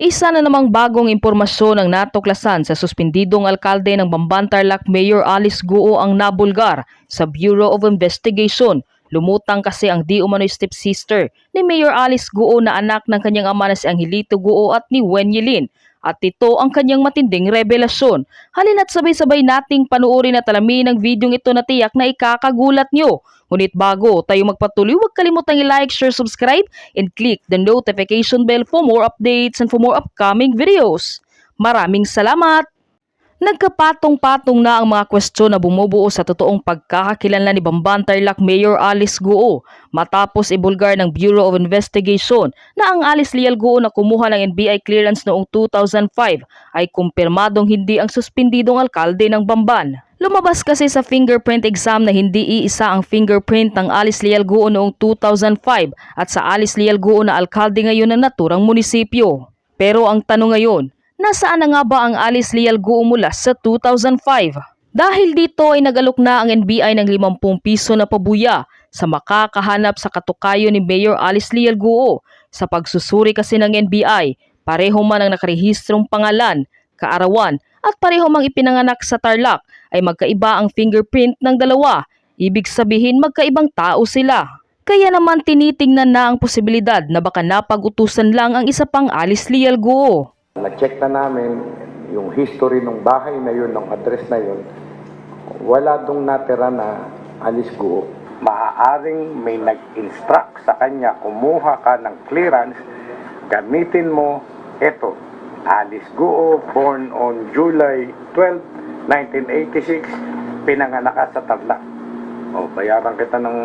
Isa na namang bagong impormasyon ang natuklasan sa suspendidong alkalde ng Bamban-Tarlac Mayor Alice Guo ang nabulgar sa Bureau of Investigation. Lumutang kasi ang di umano'y stepsister ni Mayor Alice Guo na anak ng kanyang ama na si Angelito Guo at ni Wen Yilin. At ito ang kanyang matinding revelasyon. Halina't sabay-sabay nating panuorin at alamin ang videong ito na tiyak na ikakagulat nyo. Ngunit bago tayo magpatuloy, huwag kalimutang i-like, share, subscribe, and click the notification bell for more updates and for more upcoming videos. Maraming salamat! Nagkapatong-patong na ang mga kwestiyon na bumubuo sa totoong pagkakakilanlan ni Bamban-Tarlac Mayor Alice Guo matapos ibulgar ng Bureau of Investigation na ang Alice Leal Guo na kumuha ng NBI clearance noong 2005 ay kumpirmadong hindi ang suspendidong alkalde ng Bamban. Lumabas kasi sa fingerprint exam na hindi iisa ang fingerprint ng Alice Leal Guo noong 2005 at sa Alice Leal Guo na alkalde ngayon ng naturang munisipyo. Pero ang tanong ngayon, nasaan na nga ba ang Alice Leal Guo mula sa 2005? Dahil dito ay nagalok na ang NBI ng 50 piso na pabuya sa makakahanap sa katukayo ni Mayor Alice Leal Guo. Sa pagsusuri kasi ng NBI, pareho man ang nakarehistrong pangalan, kaarawan at pareho mang ipinanganak sa Tarlac ay magkaiba ang fingerprint ng dalawa. Ibig sabihin magkaibang tao sila. Kaya naman tinitingnan na ang posibilidad na baka napag-utusan lang ang isa pang Alice Leal Guo. Na-check na namin yung history ng bahay na yun, ng address na yun. Wala dong natira na Alice Guo. Maaaring may nag-instruct sa kanya, kumuha ka ng clearance, gamitin mo, eto, Alice Guo, born on July 12, 1986, pinanganak ka sa Tarlac. O, bayaran kita ng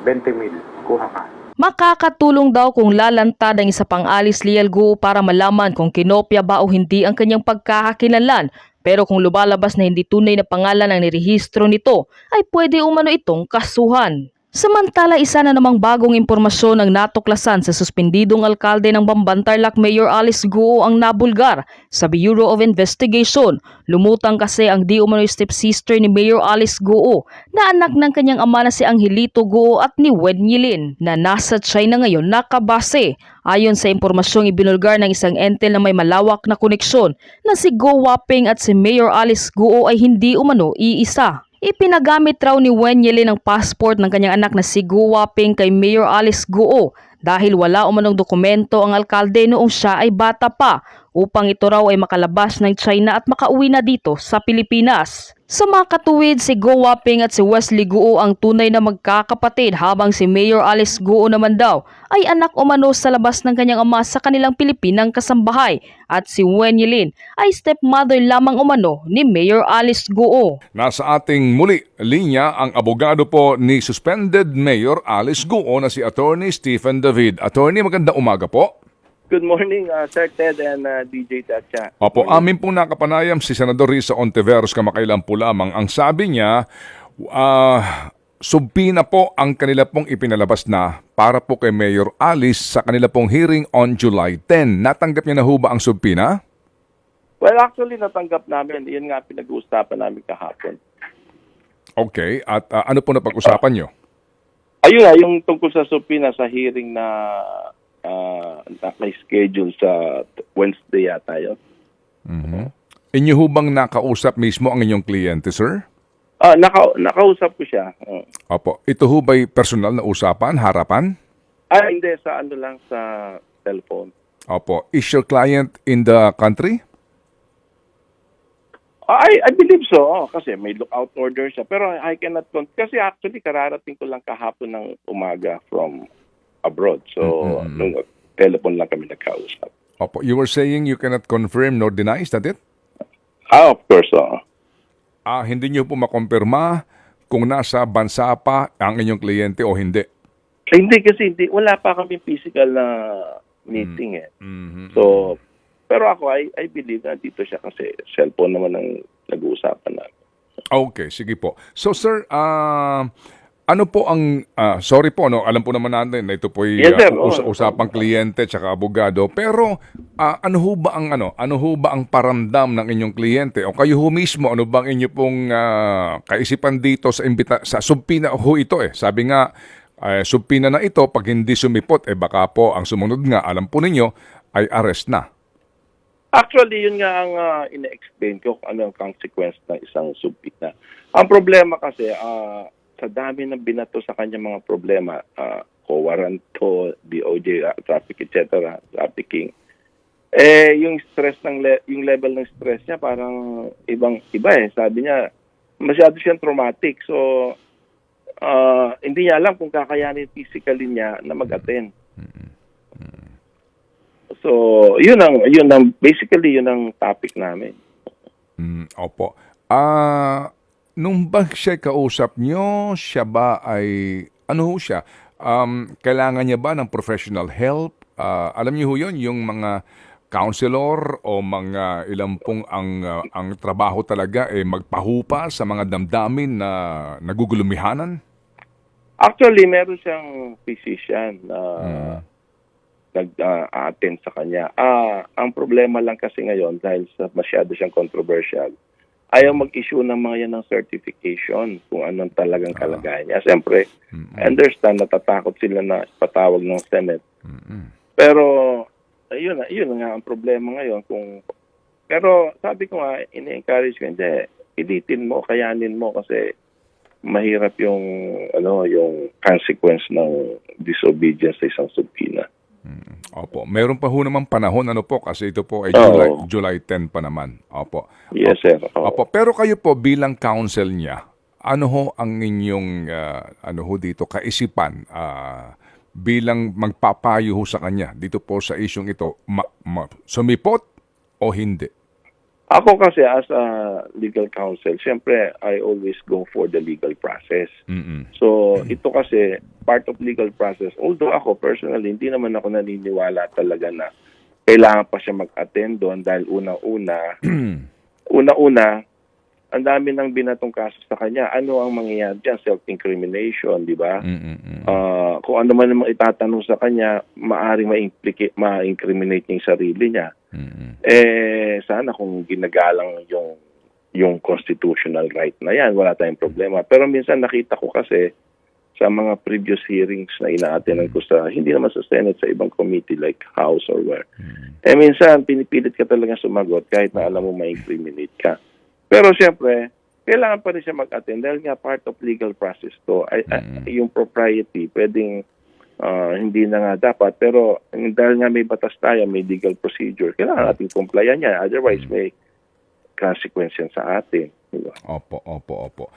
20,000, kuha ka. Makakatulong daw kung lalantad ang isa pang Alice Leal Guo para malaman kung kinopya ba o hindi ang kanyang pagkakakilanlan. Pero kung lumalabas na hindi tunay na pangalan ang nirehistro nito, ay pwede umano itong kasuhan. Samantala, isa na namang bagong impormasyon ang natuklasan sa suspendidong alkalde ng Bamban-Tarlac Mayor Alice Guo ang nabulgar sa Bureau of Investigation. Lumutang kasi ang di umano'y stepsister ni Mayor Alice Guo na anak ng kanyang ama na si Angelito Guo at ni Wen Yilin na nasa China ngayon nakabase. Ayon sa impormasyong ibinulgar ng isang entel na may malawak na koneksyon na si Guo Waping at si Mayor Alice Guo ay hindi umano iisa. Ipinagamit raw ni Wen Yilin ang passport ng kanyang anak na si Guo Waping kay Mayor Alice Guo dahil wala umanong dokumento ang alkalde noong siya ay bata pa upang ito raw ay makalabas ng China at makauwi na dito sa Pilipinas. Sa mga katuwid, si Guo Waping at si Wesley Guo ang tunay na magkakapatid habang si Mayor Alice Guo naman daw ay anak umano sa labas ng kanyang ama sa kanilang Pilipinang kasambahay at si Wen Yilin ay stepmother lamang umano ni Mayor Alice Guo. Nasa ating muli linya ang abogado po ni suspended Mayor Alice Guo na si Attorney Stephen David. Attorney, magandang umaga po. Good morning, Sir Ted and DJ Tatcha. Opo, amin pong nakapanayam si Senador Risa Ontiveros kamakailan po lamang. Ang sabi niya, subpina po ang kanila pong ipinalabas na para po kay Mayor Alice sa kanila pong hearing on July 10. Natanggap niya na ho ba ang subpina? Well, actually, natanggap namin. Iyan nga pinag-uusapan namin kahapon. Okay, at ano po na pag-usapan niyo? Ayun nga, yung tungkol sa subpina sa hearing na may schedule sa Wednesday yata yun. Inyo ho bang nakausap mismo ang inyong kliyente, sir? Nakausap ko siya. Opo. Ito ho ba'y personal na usapan, harapan? Hindi, sa ano lang, sa cellphone. Opo. Is your client in the country? I believe so, kasi may lookout order siya. Pero I cannot, kasi actually kararating ko lang kahapon ng umaga from abroad. So, nung telephone lang kami nagkausap. Opo. You were saying you cannot confirm nor deny, is that it? Of course, Hindi niyo po makumpirma kung nasa bansa pa ang inyong kliyente o hindi? Hindi kasi wala pa kami physical na meeting So, pero ako, I believe na dito siya kasi cellphone naman ang nag-uusapan namin. Okay, sige po. So sir, ano po ang, sorry po, no, alam po naman natin na ito po'y Yes, sir. usapang kliyente tsaka abogado, pero ano ho ba ang paramdam ng inyong kliyente o kayo ho mismo, ano bang inyo pong kaisipan dito sa subpina ho ito sabi nga, subpina na ito, pag hindi sumipot, baka po ang sumunod nga, alam po ninyo, ay arrest na. Actually, yun nga ang ina-explain ko kung ano ang consequence ng isang subpoena. Ang problema kasi, sa dami ng binato sa kanya mga problema, co-warranto, DOJ, traffic, etc., trafficking, yung stress yung level ng stress niya parang iba eh. Sabi niya, masyado siyang traumatic. So, hindi niya alam kung kakayanin physically niya na mag-attend. So, yun ang basically yun ang topic namin. Opo. Nung ba siya kausap nyo, siya ba ay, ano ho siya? Kailangan niya ba ng professional help? Alam niyo ho yun, yung mga counselor o mga ilang pong ang trabaho talaga magpahupa sa mga damdamin na nagugulumihanan? Actually, meron siyang physician na nag-attend sa kanya. Ang problema lang kasi ngayon, dahil sa masyado siyang controversial, ayaw mag-issue ng mga yan ng certification kung anong talagang kalagayan niya. Siyempre, I understand, natatakot sila na patawag ng Senate. Pero, yun nga ang problema ngayon. Pero sabi ko nga, ini-encourage ko, hindi, ilitin mo, kayanin mo kasi mahirap yung consequence ng disobedience sa isang subpoena. Opo. Meron pa ho naman panahon kasi ito po ay July 10 pa naman. Opo. Yes, sir. Opo. Pero kayo po bilang counsel niya, ano ho ang inyong dito kaisipan bilang magpapayo ho sa kanya dito po sa isyong ito, sumipot o hindi? Ako kasi as a legal counsel, syempre I always go for the legal process. So ito kasi part of legal process. Although ako personally, hindi naman ako naniniwala talaga na kailangan pa siya mag-attend doon dahil unang-una, ang dami ng binatong kaso sa kanya. Ano ang mangyayari dyan? Self-incrimination, di ba? Kung ano man namang itatanong sa kanya, maaaring ma-incriminate niya yung sarili niya. Sana kung ginagalang yung constitutional right na yan, wala tayong problema. Pero minsan nakita ko kasi sa mga previous hearings na ina-attendan ko hindi naman sa Senate, sa ibang committee like House or where. Minsan pinipilit ka talaga sumagot kahit na alam mo ma-incriminate ka. Pero siyempre, kailangan pa rin siya mag-attend dahil nga part of legal process to. Yung propriety, pwedeng hindi na nga dapat. Pero dahil nga may batas tayo, may legal procedure, kailangan natin complyan yan. Otherwise, may consequence yan sa atin. Diba? Opo.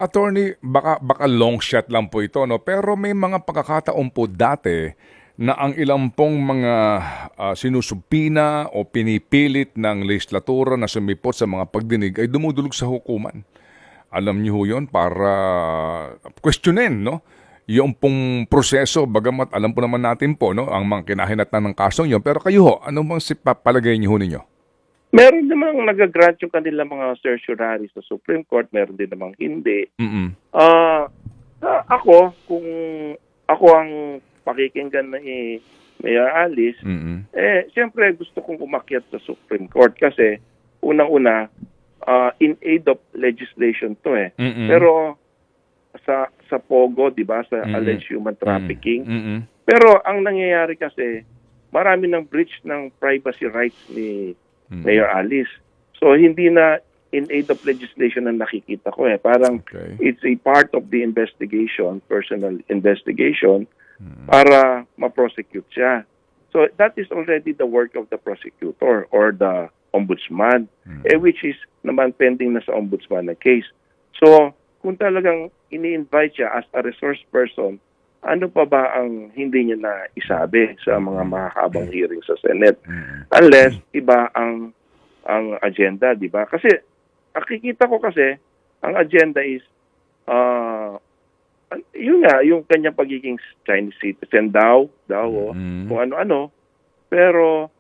Attorney, baka long shot lang po ito, no? Pero may mga pagkakataon po dati na ang ilang pong mga sinusubpina o pinipilit ng legislatura na sumipot sa mga pagdinig ay dumudulog sa hukuman. Alam niyo ho yun para questionin, no? Yung pong proseso, bagamat alam po naman natin po, no? Ang mga kinahinatnan ng kasong yun. Pero kayo ho, ano bang palagay niyo ho ninyo? Meron namang nag-grant yung kanilang mga certiorari sa Supreme Court, meron din namang hindi. Ako, kung ako ang pakikinggan na Mayor Alice, siyempre gusto kong umakyat sa Supreme Court kasi unang-una, in aid of legislation to Pero sa POGO, di ba, sa alleged human trafficking. Pero ang nangyayari kasi, marami ng breach ng privacy rights ni Mayor Alice. So hindi na in aid of legislation na nakikita ko Parang it's a part of the investigation, personal investigation, para ma-prosecute siya. So that is already the work of the prosecutor or the ombudsman, which is naman pending na sa ombudsman na case. So kung talagang ini-invite siya as a resource person, ano pa ba ang hindi niya na isabi sa mga mahabang hearing sa Senate? Unless iba ang agenda, di ba? Kasi nakikita ko kasi ang agenda is yun nga, yung kanyang pagiging Chinese citizen daw, kung ano-ano. Pero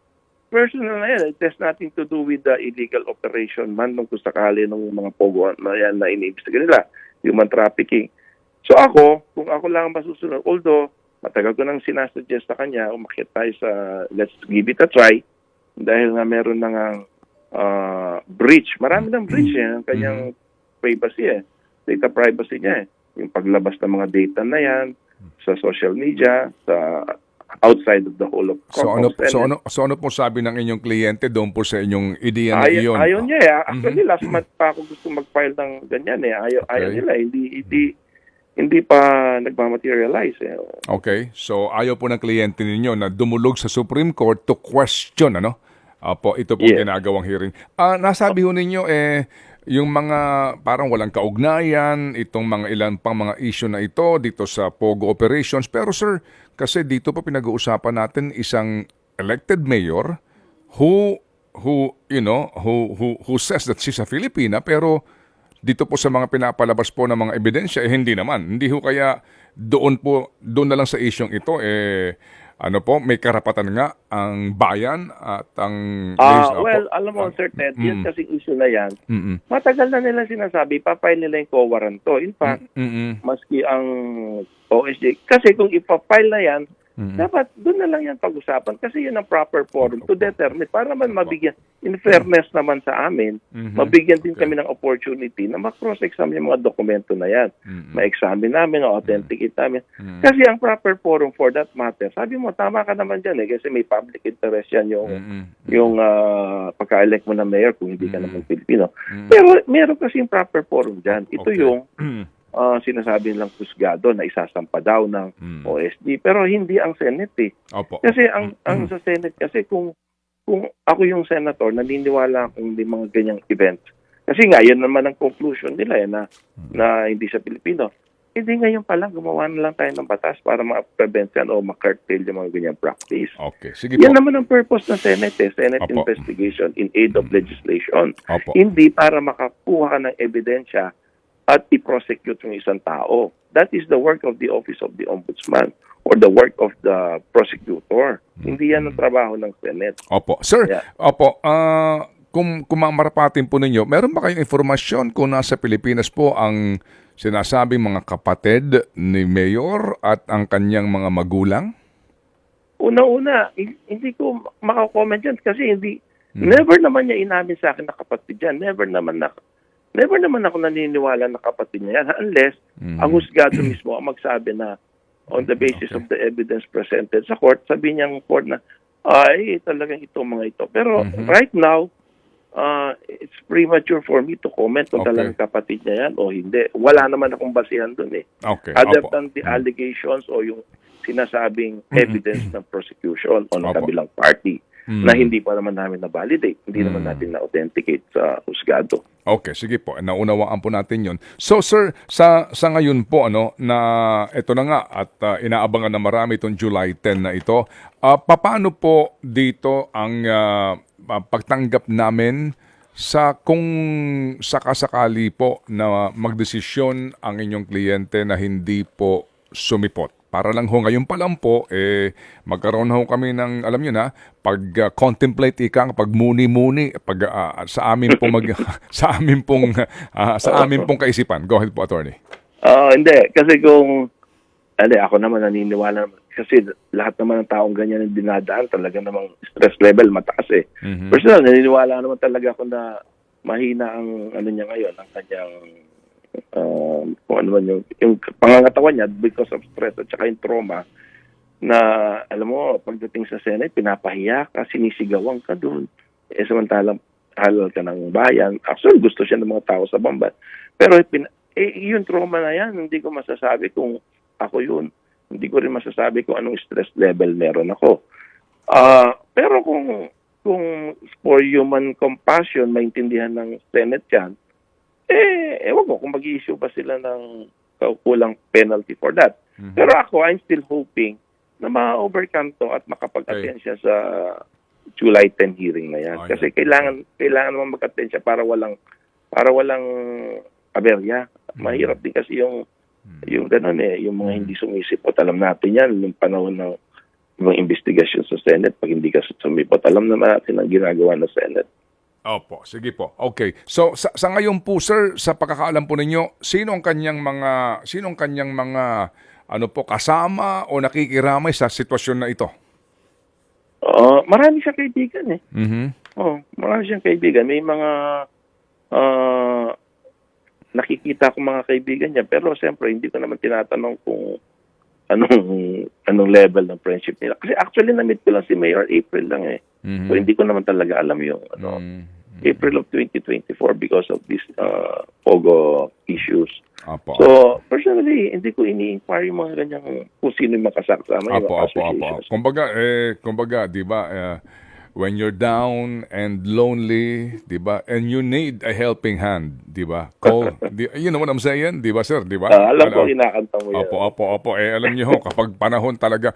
personal na yan, it has nothing to do with the illegal operation man nung sakali ng mga pogo na yan na iniimbestiga nila, human trafficking. So ako, kung ako lang masusunod, although matagal ko nang sinasuggest sa kanya, umakyat tayo sa let's give it a try, dahil nga meron na nga breach. Marami ng breach ang kanyang privacy data privacy niya yung paglabas ng mga data na yan sa social media, sa outside of the whole of Senate. So ano po sabi ng inyong kliyente doon po sa inyong ideya na iyon? Ayaw niya eh. Actually, last month pa ako gusto mag-file ng ganyan eh. Ayaw nila. Hindi pa nagmamaterialize eh. Okay. So ayaw po ng kliyente ninyo na dumulog sa Supreme Court to question, ano? Opo, ito po ginagawang hearing. Nasabi ho ninyo yung mga parang walang kaugnayan, itong mga ilan pang mga issue na ito dito sa Pogo operations. Pero sir, kasi dito po pinag-uusapan natin isang elected mayor who says that she's a Filipina, pero dito po sa mga pinapalabas po ng mga ebidensya, hindi naman. Hindi ho kaya doon na lang sa isyong ito, may karapatan nga ang bayan at ang... alam mo, Sir Ted, yun kasing issue na yan, matagal na nila sinasabi, papile nila yung co-warrant to. In fact, maski ang OSJ, kasi kung ipapile na yan, dapat doon na lang yan pag-usapan kasi yun ang proper forum to determine para naman mabigyan, in fairness naman sa amin, mabigyan din kami ng opportunity na ma-cross-examine yung mga dokumento na yan. Ma-examine namin, authenticate namin. Kasi ang proper forum for that matter, sabi mo, tama ka naman dyan kasi may public interest yan yung pagka-elect mo na mayor kung hindi ka naman Pilipino. Pero meron kasi yung proper forum dyan. Ito yung sinasabi nilang husgado na isasampa daw ng OSD pero hindi ang Senate eh. Kasi ang sa Senate kasi kung ako yung senator naniniwala akong hindi mga ganyang events. Kasi nga yan naman ang conclusion nila na hindi siya Pilipino. Hindi ngayon pa lang gumawa na lang tayo ng batas para ma-prevent yan o ma-curtail yung mga ganyang practice. Okay, sige yan po. Naman ang purpose ng Senate Senate investigation in aid of legislation. Hindi para makakuha ka ng ebidensya at i-prosecute yung isang tao. That is the work of the Office of the Ombudsman or the work of the prosecutor. Hindi yan ang trabaho ng Senate. Opo. Sir, kung mamarapatin po ninyo, meron ba kayong informasyon kung nasa Pilipinas po ang sinasabing mga kapatid ni Mayor at ang kanyang mga magulang? Una-una, hindi ko makakomment yan kasi never naman niya inamin sa akin na kapatid yan. Never naman ako naniniwala na kapatid niya yan unless ang husgado mismo ang magsabi na on the basis of the evidence presented sa court, sabi niya ng court na talagang mga ito. Pero right now, it's premature for me to comment kung talagang kapatid niya yan o hindi. Wala naman akong basihan doon eh. Other than the allegations o yung sinasabing evidence ng prosecution o ng kabilang party na hindi pa naman namin na-validate, hindi naman natin na-authenticate sa husgado. Okay, sige po. Naunawaan po natin yun. So sir, sa ngayon po, na ito na nga at inaabangan na marami itong July 10 na ito, paano po dito ang pagtanggap namin kung sakasakali po na magdesisyon ang inyong kliyente na hindi po sumipot? Para lang ho ngayon pa lang po, magkaroon ho kami ng, alam nyo na, pag-contemplate pag-muni-muni, sa amin pong kaisipan. Go ahead po, attorney. Hindi. Kasi ako naman naniniwala naman. Kasi lahat naman ng taong ganyan ang dinadaan, talaga namang stress level mataas eh. Personal, naniniwala naman talaga ako na mahina ang niya ngayon, ang kanyang kung ano man yung pangangatawan niya because of stress at saka yung trauma na alam mo pagdating sa Senate pinapahiya ka, sinisigawan ka doon samantalang halal ka ng bayan. Actually gusto siya ng mga tao sa Bamban pero yung trauma na yan hindi ko masasabi kung ako yun, hindi ko rin masasabi kung anong stress level meron ako. Pero kung for human compassion maintindihan ng Senate yan, ewan ko kung mag-i-issue ba sila ng kulang penalty for that. Pero ako, I'm still hoping na ma-overcome to at makapag-attend siya sa July 10 hearing na yan. Kasi kailangan naman mag-attend siya para walang aberya. Mahirap din kasi yung ganun yung mga hindi sumisipot. Alam natin yan, yung panahon ng mga investigasyon sa Senate, pag hindi ka sumipot, alam naman natin ang ginagawa ng Senate. Opo, sige po. Okay. So sa ngayon po sir, sa pagkakaalam po ninyo, sino ang kanyang mga kasama o nakikiramay sa sitwasyon na ito? Marami siyang kaibigan eh. Marami siyang kaibigan. May mga nakikita ko mga kaibigan niya pero siyempre hindi ko naman tinatanong kung anong level ng friendship nila. Kasi actually na-meet ko lang si Mayor April lang eh. Mhm. So hindi ko naman talaga alam yung April of 2024 because of this Pogo issues. Apo. So, personally, hindi ko ini-inquire yung mga ganyang kung sino yung makasama yung mga associations. Kumbaga, 'di ba, when you're down and lonely, 'di ba, and you need a helping hand, 'di ba? Call, you know what I'm saying, 'di ba, sir, 'di ba? Alam ko, kinakanta mo yan. Opo. Alam niyo ho, kapag panahon talaga,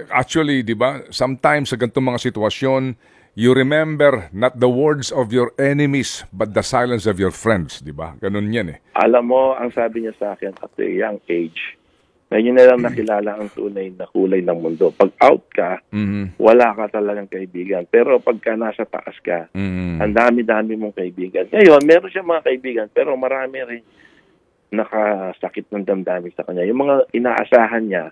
actually, 'di ba, sometimes sa ganitong mga sitwasyon, you remember not the words of your enemies, but the silence of your friends, 'di ba? Ganun 'yan eh. Alam mo, ang sabi niya sa akin at a young age, ngayon na lang nakilala ang tunay na kulay ng mundo. Pag out ka, wala ka talagang kaibigan. Pero pagka nasa taas ka, ang dami-dami mong kaibigan. Ngayon, meron siya mga kaibigan, pero marami rin nakasakit ng damdamin sa kanya. Yung mga inaasahan niya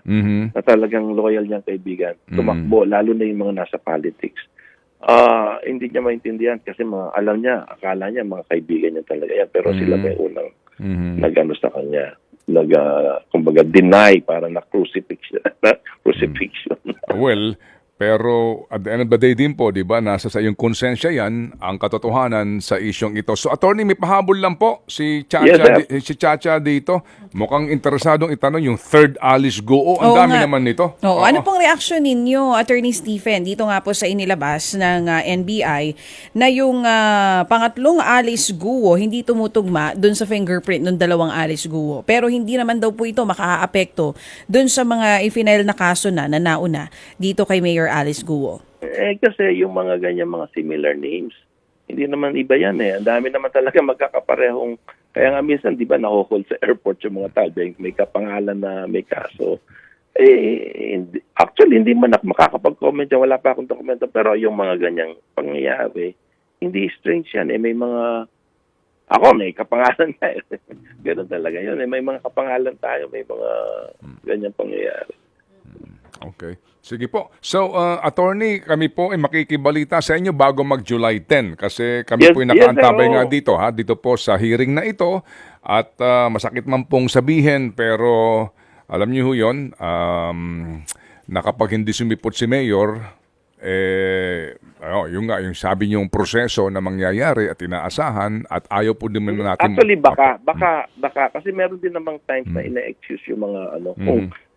na talagang loyal niyang kaibigan, tumakbo, lalo na yung mga nasa politics. Hindi niya maintindihan kasi alam niya, akala niya mga kaibigan niya talaga yan. Pero sila may unang nag-ano sa kanya. Kumbaga, deny, parang na-crucifixion. Well, pero at the end of the day din po, 'di ba, nasa sa iyong konsensya 'yan ang katotohanan sa isyong ito. So attorney, may pahabol lang po si Chacha, Yes, si Chacha dito. Mukhang interesadong itanong yung third Alice Guo. Ang Oo dami nga. naman nito. Oo. Ano pong reaction ninyo, Attorney Stephen, dito nga po sa inilabas ng NBI na yung pangatlong Alice Guo hindi tumutugma dun sa fingerprint ng dalawang Alice Guo. Pero hindi naman daw po ito makaaapekto dun sa mga i-file na kaso na nauna dito kay Mayor Alice Guo. Kasi yung mga ganyan, mga similar names, hindi naman iba yan eh. Ang dami naman talaga magkakaparehong. Kaya nga minsan, di ba, nakuhold sa airport yung mga tao, may kapangalan na may kaso. Actually, hindi man ako makakapag-comment yan. Wala pa akong dokumento. Pero yung mga ganyang pangyayari, hindi strange yan. May mga... Ako, may kapangalan na eh. Ganun talaga yun. May mga kapangalan tayo. May mga ganyang pangyayari. Okay. Sige po. So, attorney, kami po ay makikibalita sa inyo bago mag-July 10 kasi kami po ay nakaantabay nga dito, dito po sa hearing na ito at masakit man pong sabihin pero alam niyo ho yun, na kapag hindi sumipot si Mayor, yung sabi niyong proseso na mangyayari at inaasahan at ayaw po din natin. Actually, baka kasi meron din namang times na ina-excuse yung mga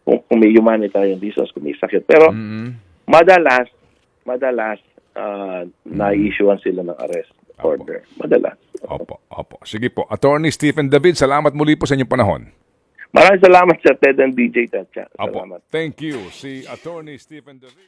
kung may humanitarian reasons, kung may sakit. Pero madalas na-issuean sila ng arrest order. Madalas. Opo. Sige po. Attorney Stephen David, salamat muli po sa inyong panahon. Maraming salamat, Sir Ted and DJ Tatcha. Salamat. Thank you. Si Attorney Stephen David.